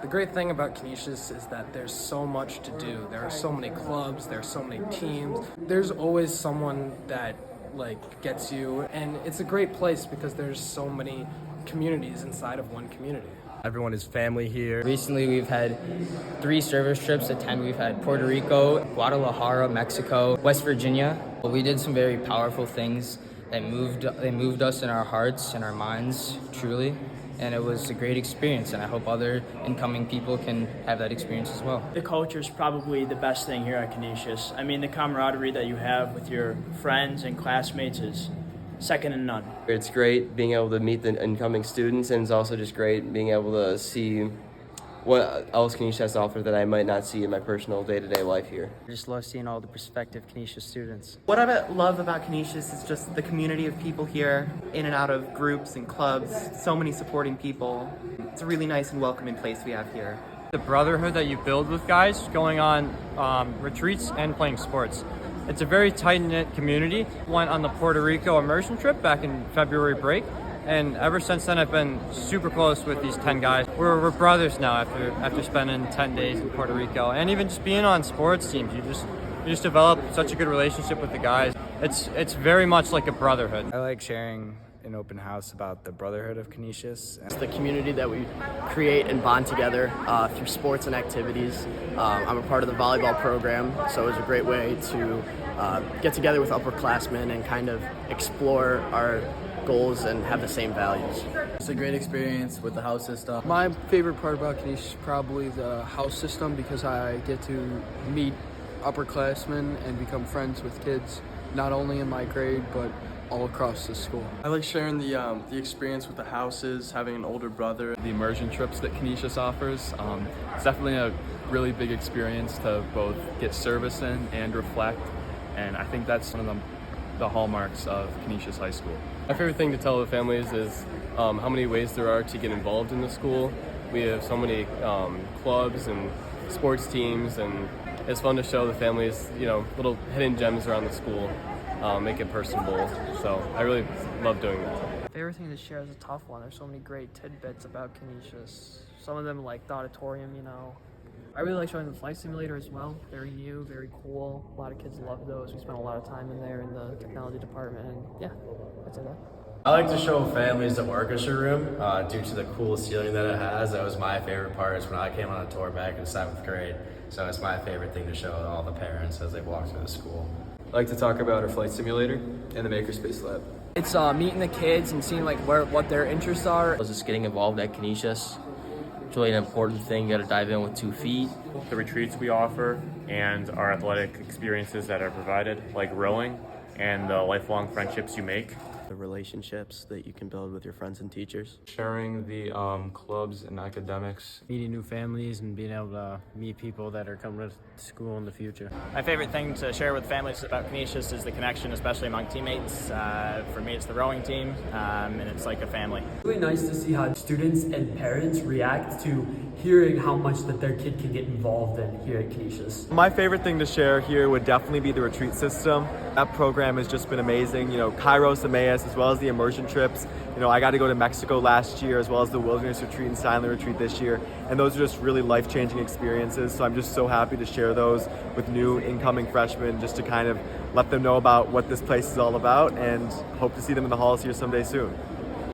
The great thing about Canisius is that there's so much to do. There are so many clubs, there are so many teams. There's always someone that gets you, and it's a great place because there's so many communities inside of one community. Everyone is family here. Recently, we've had 3 service trips attended. We've had Puerto Rico, Guadalajara, Mexico, West Virginia. We did some very powerful things that moved us in our hearts and our minds, truly. And it was a great experience, and I hope other incoming people can have that experience as well. The culture is probably the best thing here at Canisius. I mean, the camaraderie that you have with your friends and classmates is second to none. It's great being able to meet the incoming students, and it's also just great being able to see what else Canisius has to offer that I might not see in my personal day-to-day life here. I just love seeing all the prospective Canisius students. What I love about Canisius is just the community of people here, in and out of groups and clubs, so many supporting people. It's a really nice and welcoming place we have here. The brotherhood that you build with guys going on retreats and playing sports. It's a very tight-knit community. Went on the Puerto Rico immersion trip back in February break, and ever since then I've been super close with these 10 guys. We're brothers now after spending 10 days in Puerto Rico, and even just being on sports teams, you just develop such a good relationship with the guys. It's very much like a brotherhood. I like sharing an open house about the brotherhood of Canisius. It's the community that we create and bond together through sports and activities. I'm a part of the volleyball program, so it's a great way to get together with upperclassmen and kind of explore our goals and have the same values. It's a great experience with the house system. My favorite part about Canisius is probably the house system because I get to meet upperclassmen and become friends with kids, not only in my grade, but all across the school. I like sharing the experience with the houses, having an older brother. The immersion trips that Canisius offers, it's definitely a really big experience to both get service in and reflect, and I think that's one of the hallmarks of Canisius High School. My favorite thing to tell the families is how many ways there are to get involved in the school. We have so many clubs and sports teams, and it's fun to show the families, little hidden gems around the school, make it personable. So I really love doing that. Favorite thing to share is a tough one. There's so many great tidbits about Canisius. Some of them, like the auditorium, I really like showing the flight simulator as well. Very new, very cool. A lot of kids love those. We spent a lot of time in there in the technology department, and yeah, that's it. I like to show families the orchestra room due to the cool ceiling that it has. That was my favorite part is when I came on a tour back in 7th grade. So it's my favorite thing to show all the parents as they walk through the school. I like to talk about our flight simulator and the Makerspace Lab. It's meeting the kids and seeing what their interests are. Just getting involved at Canisius. It's really an important thing. You got to dive in with 2 feet. The retreats we offer and our athletic experiences that are provided, like rowing, and the lifelong friendships you make. The relationships that you can build with your friends and teachers. Sharing the clubs and academics. Meeting new families and being able to meet people that are coming to school in the future. My favorite thing to share with families about Canisius is the connection, especially among teammates. For me, it's the rowing team, and it's like a family. It's really nice to see how students and parents react to hearing how much that their kid can get involved in here at Canisius. My favorite thing to share here would definitely be the retreat system. That program has just been amazing. Kairos, Emmaus, as well as the immersion trips. I got to go to Mexico last year, as well as the wilderness retreat and silent retreat this year. And those are just really life-changing experiences. So I'm just so happy to share those with new incoming freshmen, just to kind of let them know about what this place is all about, and hope to see them in the halls here someday soon.